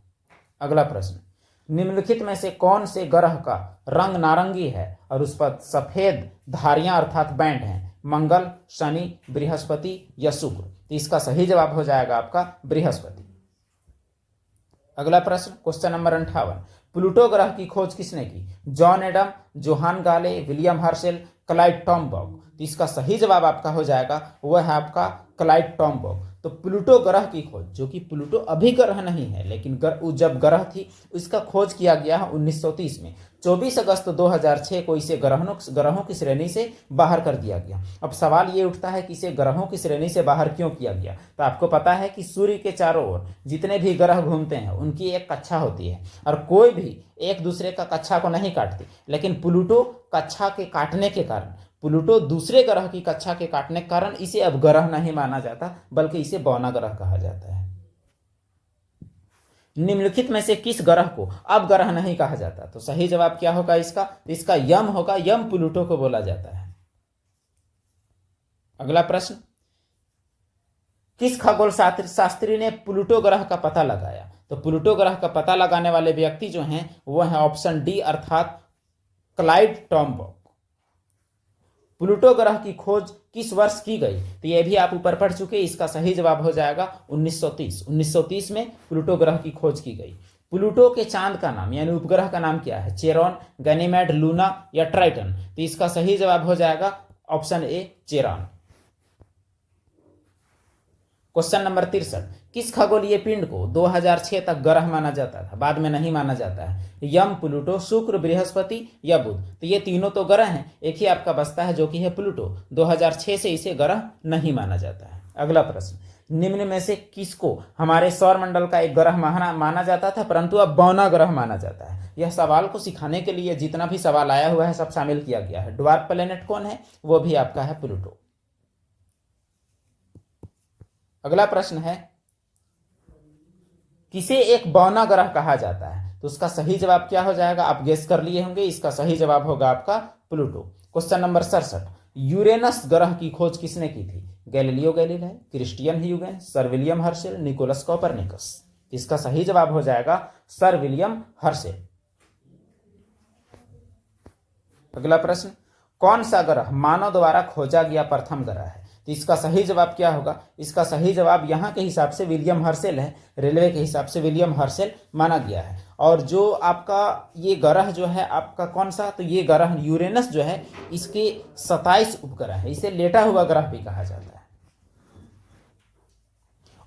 अगला प्रश्न, निम्नलिखित में से कौन से ग्रह का रंग नारंगी है और उस पर सफेद धारियां अर्थात बैंड हैं? मंगल, शनि, बृहस्पति या शुक्र? तो इसका सही जवाब हो जाएगा आपका बृहस्पति। अगला प्रश्न, क्वेश्चन नंबर 58, प्लूटो ग्रह की खोज किसने की? जॉन एडम, जोहान गाले, विलियम हर्शेल, क्लाइड टॉमबर्ग? तो इसका सही जवाब आपका हो जाएगा वह है आपका क्लाइड टॉमबर्ग। तो प्लूटो ग्रह की खोज, जो कि प्लूटो अभी ग्रह नहीं है लेकिन जब ग्रह थी इसका खोज किया गया है 1930 में। 24 अगस्त 2006 को इसे ग्रहों की श्रेणी से बाहर कर दिया गया। अब सवाल ये उठता है कि इसे ग्रहों की श्रेणी से बाहर क्यों किया गया? तो आपको पता है कि सूर्य के चारों ओर जितने भी ग्रह घूमते हैं उनकी एक कक्षा होती है और कोई भी एक दूसरे का कक्षा को नहीं काटती, लेकिन प्लूटो कक्षा के काटने के कारण, प्लूटो दूसरे ग्रह की कक्षा के काटने के कारण इसे अब ग्रह नहीं माना जाता, बल्कि इसे बौना ग्रह कहा जाता है। निम्नलिखित में से किस ग्रह को अब ग्रह नहीं कहा जाता? तो सही जवाब क्या होगा इसका? इसका यम होगा। यम प्लूटो को बोला जाता है। अगला प्रश्न, किस खगोल शास्त्री ने प्लूटो ग्रह का पता लगाया? तो प्लूटो ग्रह का पता लगाने वाले व्यक्ति जो हैं वो है ऑप्शन डी अर्थात क्लाइड टॉमबर्ग। प्लूटो ग्रह की खोज किस वर्ष की गई? तो यह भी आप ऊपर पढ़ चुके। इसका सही जवाब हो जाएगा 1930। 1930 में प्लूटो ग्रह की खोज की गई। प्लूटो के चांद का नाम यानी उपग्रह का नाम क्या है? चेरॉन, गैनीमेड, लूना या ट्राइटन? तो इसका सही जवाब हो जाएगा ऑप्शन ए चेरॉन। क्वेश्चन नंबर 63, किस खगोलीय पिंड को 2006 तक ग्रह माना जाता था, बाद में नहीं माना जाता है? यम, प्लूटो, शुक्र, बृहस्पति या बुध? तो ये तीनों तो ग्रह हैं, एक ही आपका बचता है जो कि है प्लूटो। 2006 से इसे ग्रह नहीं माना जाता है। अगला प्रश्न, निम्न में से किसको हमारे सौरमंडल का एक ग्रह माना जाता था परंतु अब बौना ग्रह माना जाता है? यह सवाल को सिखाने के लिए जितना भी सवाल आया हुआ है सब शामिल किया गया है। ड्वार्फ प्लेनेट कौन है? वो भी आपका है प्लूटो। अगला प्रश्न है, किसे एक बौना ग्रह कहा जाता है? तो उसका सही जवाब क्या हो जाएगा? आप गेस कर लिए होंगे। इसका सही जवाब होगा आपका प्लूटो। क्वेश्चन नंबर 67, यूरेनस ग्रह की खोज किसने की थी? गैलीलियो गैलीलाई, क्रिस्टियन ह्यूगेन, sir William Herschel, Nicolaus Copernicus? इसका सही जवाब हो जाएगा सर विलियम हर्शेल। अगला प्रश्न, कौन सा ग्रह मानव द्वारा खोजा गया प्रथम ग्रह है? तो इसका सही जवाब क्या होगा? इसका सही जवाब यहाँ के हिसाब से विलियम हर्शेल है। रेलवे के हिसाब से विलियम हर्शेल माना गया है। और जो आपका ये ग्रह जो है आपका कौन सा? तो ये ग्रह यूरेनस जो है इसके 27 उपग्रह है। इसे लेटा हुआ ग्रह भी कहा जाता है।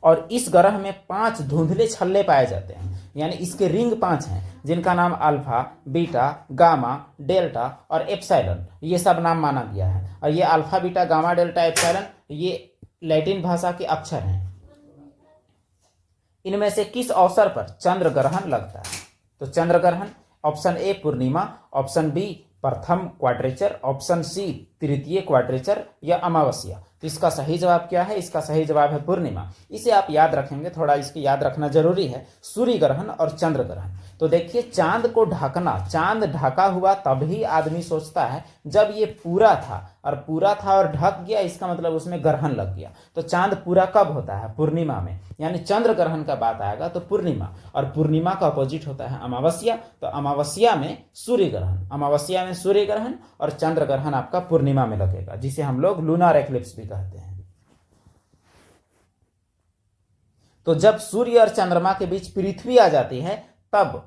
और इस ग्रह में 5 धुंधले छल्ले पाए जाते हैं, यानी इसके रिंग 5 हैं जिनका नाम अल्फा, बीटा, गामा, डेल्टा और एप्सिलॉन, ये सब नाम माना गया है। और ये alpha, beta, gamma, delta, epsilon ये लैटिन भाषा के अक्षर हैं। इनमें से किस अवसर पर चंद्र ग्रहण लगता है? तो चंद्र ग्रहण ऑप्शन ए पूर्णिमा, ऑप्शन बी प्रथम क्वाड्रेचर, ऑप्शन सी तृतीय क्वाड्रेचर या अमावस्या? तो इसका सही जवाब क्या है? इसका सही जवाब है पूर्णिमा। इसे आप याद रखेंगे, थोड़ा इसकी याद रखना जरूरी है। सूर्य ग्रहण और चंद्र ग्रहण तो देखिए चांद को ढकना, चांद ढका हुआ तभी आदमी सोचता है जब ये पूरा था, और पूरा था और ढक गया, इसका मतलब उसमें ग्रहण लग गया। तो चांद पूरा कब होता है? पूर्णिमा में, यानी चंद्र ग्रहण का बात आएगा तो पूर्णिमा, और पूर्णिमा का अपोजिट होता है अमावस्या। तो अमावस्या में सूर्य ग्रहण, अमावस्या में सूर्य ग्रहण, और चंद्र ग्रहण आपका पूर्णिमा में लगेगा, जिसे हम लोग लूनार एक्लिप्स भी कहते हैं। तो जब सूर्य और चंद्रमा के बीच पृथ्वी आ जाती है तब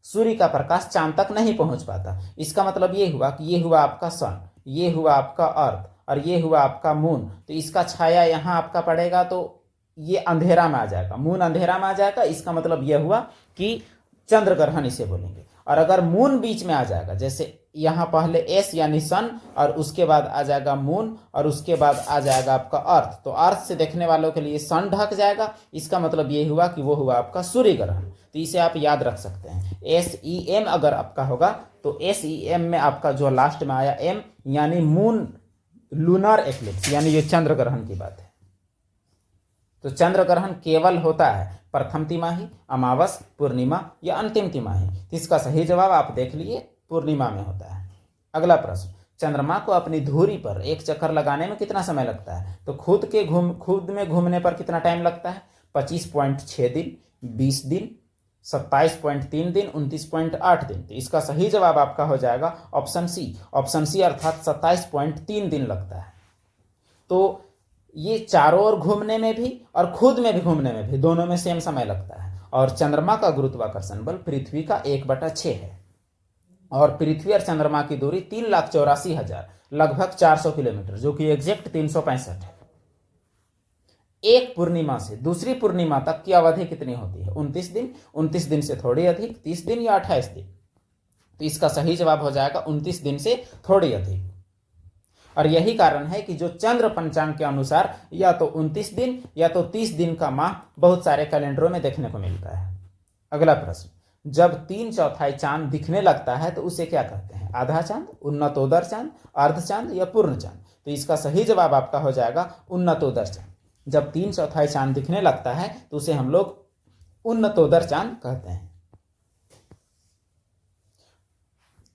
सूर्य का प्रकाश चांद तक नहीं पहुंच पाता। इसका मतलब ये हुआ कि ये हुआ आपका सन, ये हुआ आपका अर्थ, और ये हुआ आपका मून। तो इसका छाया यहां आपका पड़ेगा तो ये अंधेरा में आ जाएगा, मून अंधेरा में आ जाएगा। इसका मतलब यह हुआ कि चंद्र ग्रहण इसे बोलेंगे। और अगर मून बीच में आ जाएगा, जैसे यहाँ पहले एस यानी सन, और उसके बाद आ जाएगा मून, और उसके बाद आ जाएगा आपका अर्थ, तो अर्थ से देखने वालों के लिए सन ढक जाएगा। इसका मतलब ये हुआ कि वो हुआ आपका सूर्य ग्रहण। तो इसे आप याद रख सकते हैं। SEM अगर आपका होगा तो SEM में आपका जो लास्ट में आया M यानी मून लूनर एक्लिप्स, यानी ये चंद्र ग्रहण की बात है। तो चंद्र ग्रहण केवल होता है प्रथम तिमाही, अमावस, पूर्णिमा या अंतिम तिमाही। तो इसका सही जवाब आप देख लिए, पूर्णिमा में होता है। अगला प्रश्न, चंद्रमा को अपनी धुरी पर एक चक्कर लगाने में कितना समय लगता है? तो खुद में घूमने पर कितना टाइम लगता है? 25.6 दिन, 20 दिन, 27.3 दिन, 29.8 दिन। तो इसका सही जवाब आपका हो जाएगा ऑप्शन सी। ऑप्शन सी अर्थात 27.3 दिन लगता है। तो ये चारों ओर घूमने में भी और खुद में भी घूमने में भी, दोनों में सेम समय लगता है। और चंद्रमा का गुरुत्वाकर्षण बल पृथ्वी का 1/6 है, और पृथ्वी और चंद्रमा की दूरी 3,84,000 लगभग 400 किलोमीटर, जो कि एग्जैक्ट 365 है। एक पूर्णिमा से दूसरी पूर्णिमा तक की अवधि कितनी होती है? 29 दिन। 29 दिन से थोड़ी अधिक, 30 दिन या 28 दिन। तो इसका सही जवाब हो जाएगा 29 दिन से थोड़ी अधिक। और यही कारण है कि जो चंद्र पंचांग के अनुसार या तो 29 दिन या तो 30 दिन का माह बहुत सारे कैलेंडरों में देखने को मिलता है। अगला प्रश्न, जब 3/4 चांद दिखने लगता है तो उसे क्या कहते हैं? आधा चांद, उन्नतोदर चांद, अर्ध चांद या पूर्ण चांद? तो इसका सही जवाब आपका हो जाएगा उन्नतोदर चांद। जब 3/4 चांद दिखने लगता है तो उसे हम लोग उन्नतोदर चांद कहते हैं।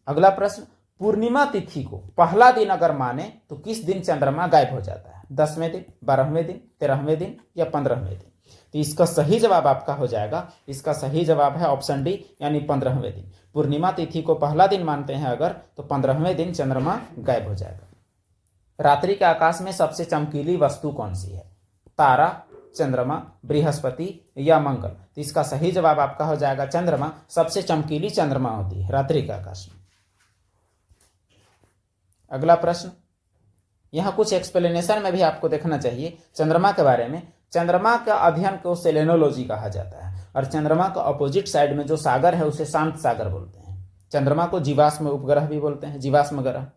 अगला प्रश्न, पूर्णिमा तिथि को पहला दिन अगर माने तो किस दिन चंद्रमा गायब हो जाता है? 10वें दिन, 12वें दिन, 13वें दिन या 15वें दिन? तो इसका सही जवाब आपका हो जाएगा, इसका सही जवाब है ऑप्शन डी, यानी 15वें दिन। पूर्णिमा तिथि को पहला दिन मानते हैं अगर, तो 15वें दिन चंद्रमा गायब हो जाएगा। रात्रि के आकाश में सबसे चमकीली वस्तु कौन सी है? तारा, चंद्रमा, बृहस्पति या मंगल? तो इसका सही जवाब आपका हो जाएगा चंद्रमा। सबसे चमकीली चंद्रमा होती है रात्रि के आकाश में। अगला प्रश्न, यहां कुछ एक्सप्लेनेशन में भी आपको देखना चाहिए चंद्रमा के बारे में। चंद्रमा का अध्ययन को सेलेनोलॉजी कहा जाता है, और चंद्रमा का अपोजिट साइड में जो सागर है उसे शांत सागर बोलते हैं। चंद्रमा को जीवाश्म उपग्रह भी बोलते हैं, जीवाश्म ग्रह।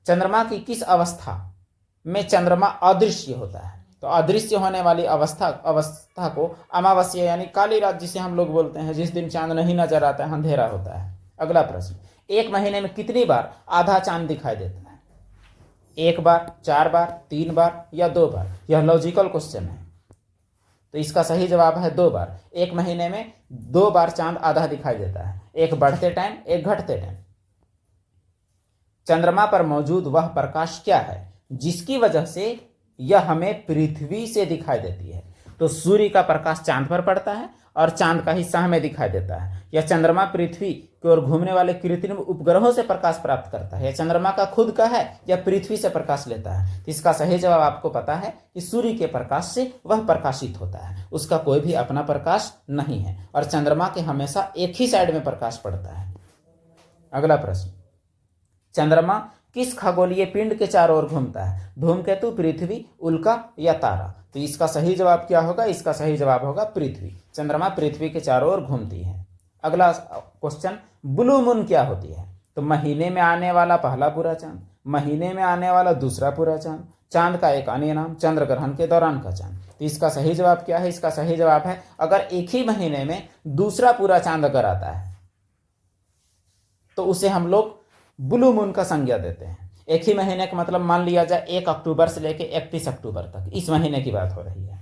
चंद्रमा की किस अवस्था में चंद्रमा अदृश्य होता है? तो अदृश्य होने वाली अवस्था को अमावस्या यानी काली रात जिसे हम लोग बोलते हैं, जिस दिन चांद नहीं नजर आता है, अंधेरा होता है। अगला प्रश्न, एक महीने में कितनी बार आधा चांद दिखाई देता है? 1 बार, 4 बार, 3 बार या 2 बार? यह लॉजिकल क्वेश्चन है, तो इसका सही जवाब है 2 बार। एक महीने में 2 बार चांद आधा दिखाई देता है, एक बढ़ते टाइम, एक घटते टाइम। चंद्रमा पर मौजूद वह प्रकाश क्या है जिसकी वजह से यह हमें पृथ्वी से दिखाई देती है? तो सूर्य का प्रकाश चांद पर पड़ता है और चांद का हिस्सा हमें दिखाई देता है, या चंद्रमा पृथ्वी की ओर घूमने वाले कृत्रिम उपग्रहों से प्रकाश प्राप्त करता है, या चंद्रमा का खुद का है या पृथ्वी से प्रकाश लेता है? तो इसका सही जवाब आपको पता है कि सूर्य के प्रकाश से वह प्रकाशित होता है, उसका कोई भी अपना प्रकाश नहीं है, और चंद्रमा के हमेशा एक ही साइड में प्रकाश पड़ता है। अगला प्रश्न, चंद्रमा किस खगोलीय पिंड के चारों ओर घूमता है? धूमकेतु, पृथ्वी, उल्का या तारा? तो इसका सही जवाब क्या होगा? इसका सही जवाब होगा पृथ्वी। चंद्रमा पृथ्वी के चारों ओर घूमती है। अगला क्वेश्चन, ब्लू मून क्या होती है? तो महीने में आने वाला पहला पूरा चांद, महीने में आने वाला दूसरा पूरा चांद, चांद का एक अन्य नाम, चंद्र ग्रहण के दौरान का चांद। तो इसका सही जवाब क्या है? इसका सही जवाब है अगर एक ही महीने में दूसरा पूरा चांद अगर आता है तो उसे हम लोग ब्लू मून का संज्ञा देते हैं। एक ही महीने का मतलब मान लिया जाए 1 अक्टूबर से लेकर 31 अक्टूबर तक, इस महीने की बात हो रही है।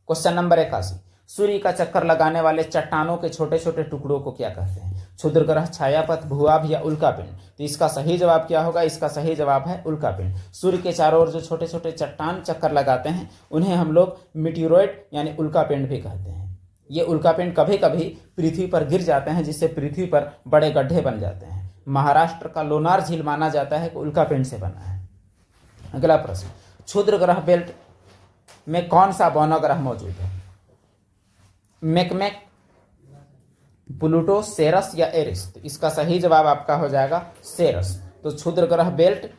क्वेश्चन नंबर 81, सूर्य का चक्कर लगाने वाले चट्टानों के छोटे छोटे टुकड़ों को क्या कहते हैं? क्षुद्र ग्रह, छायापथ, भूआभ या उल्कापिंड? तो इसका सही जवाब क्या होगा? इसका सही जवाब है उल्कापिंड। सूर्य के चारों ओर जो छोटे छोटे चट्टान चक्कर लगाते हैं उन्हें हम लोग मीटियोरॉइड यानी उल्कापिंड भी कहते हैं। ये उल्कापिंड कभी कभी पृथ्वी पर गिर जाते हैं जिससे पृथ्वी पर बड़े गड्ढे बन जाते हैं। महाराष्ट्र का लोनार झील माना जाता है कि उल्कापिंड से बना है। अगला प्रश्न, क्षुद्र ग्रह बेल्ट में कौन सा बौना ग्रह मौजूद है? मेकमेक, प्लूटो, सेरस या एरिस? तो इसका सही जवाब आपका हो जाएगा सेरस। तो क्षुद्र ग्रह बेल्ट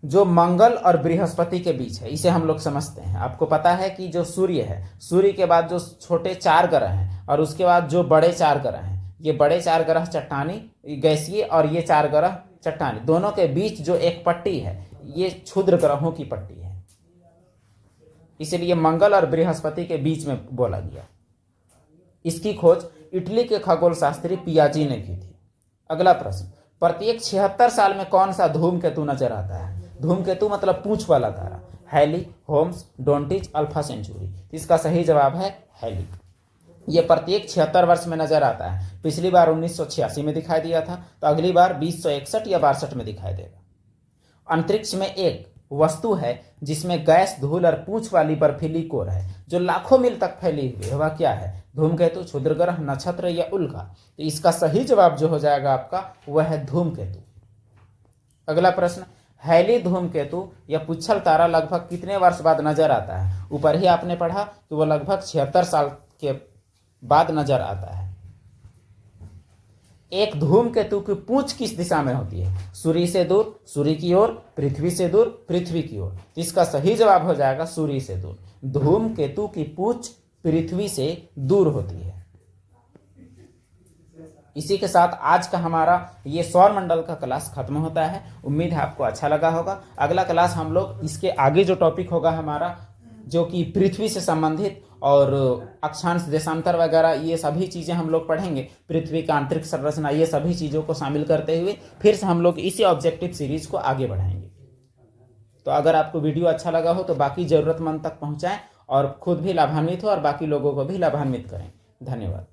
जो मंगल और बृहस्पति के बीच है, इसे हम लोग समझते हैं। आपको पता है कि जो सूर्य है, सूर्य के बाद जो छोटे 4 ग्रह हैं और उसके बाद जो बड़े 4 ग्रह हैं, ये बड़े 4 ग्रह चट्टानी गैसीय और ये 4 ग्रह चट्टानी, दोनों के बीच जो एक पट्टी है ये क्षुद्र ग्रहों की पट्टी है, इसलिए मंगल और बृहस्पति के बीच में बोला गया। इसकी खोज इटली के खगोल शास्त्री पियाजी ने की थी। अगला प्रश्न, प्रत्येक 76 साल में कौन सा धूमकेतु नजर आता है? धूमकेतु मतलब पूंछ वाला तारा। हैली, होम्स, डोंटिच, अल्फा सेंचुरी? इसका सही जवाब है हैली। ये प्रत्येक 76 वर्ष में नजर आता है। पिछली बार 1986 में दिखाई दिया था, तो अगली बार 2061 या 62 में दिखाई देगा। अंतरिक्ष में एक वस्तु है जिसमें गैस, धूल और पूंछ वाली बर्फीली कोर है जो लाखों मील तक फैली हुई है, वह क्या है? धूमकेतु, क्षुद्र ग्रह, नक्षत्र या उल्का? तो इसका सही जवाब जो हो जाएगा आपका वह है धूमकेतु। अगला प्रश्न, हैली धूमकेतु या पुच्छल तारा लगभग कितने वर्ष बाद नजर आता है? ऊपर ही आपने पढ़ा कि वह लगभग 76 साल के बाद नजर आता है। एक धूमकेतु की पूंछ किस दिशा में होती है? सूर्य से दूर, सूर्य की ओर, पृथ्वी से दूर, पृथ्वी की ओर? इसका सही जवाब हो जाएगा सूर्य से दूर। धूमकेतु की पूंछ पृथ्वी से दूर होती है। इसी के साथ आज का हमारा ये सौरमंडल का क्लास खत्म होता है। उम्मीद है आपको अच्छा लगा होगा। अगला क्लास हम लोग इसके आगे जो टॉपिक होगा हमारा, जो कि पृथ्वी से संबंधित और अक्षांश, देशांतर वगैरह, ये सभी चीज़ें हम लोग पढ़ेंगे। पृथ्वी का आंतरिक संरचना, ये सभी चीज़ों को शामिल करते हुए फिर से हम लोग इसी ऑब्जेक्टिव सीरीज को आगे बढ़ाएंगे। तो अगर आपको वीडियो अच्छा लगा हो तो बाकी ज़रूरतमंद तक पहुँचाएँ और खुद भी लाभान्वित हो और बाकी लोगों को भी लाभान्वित करें। धन्यवाद।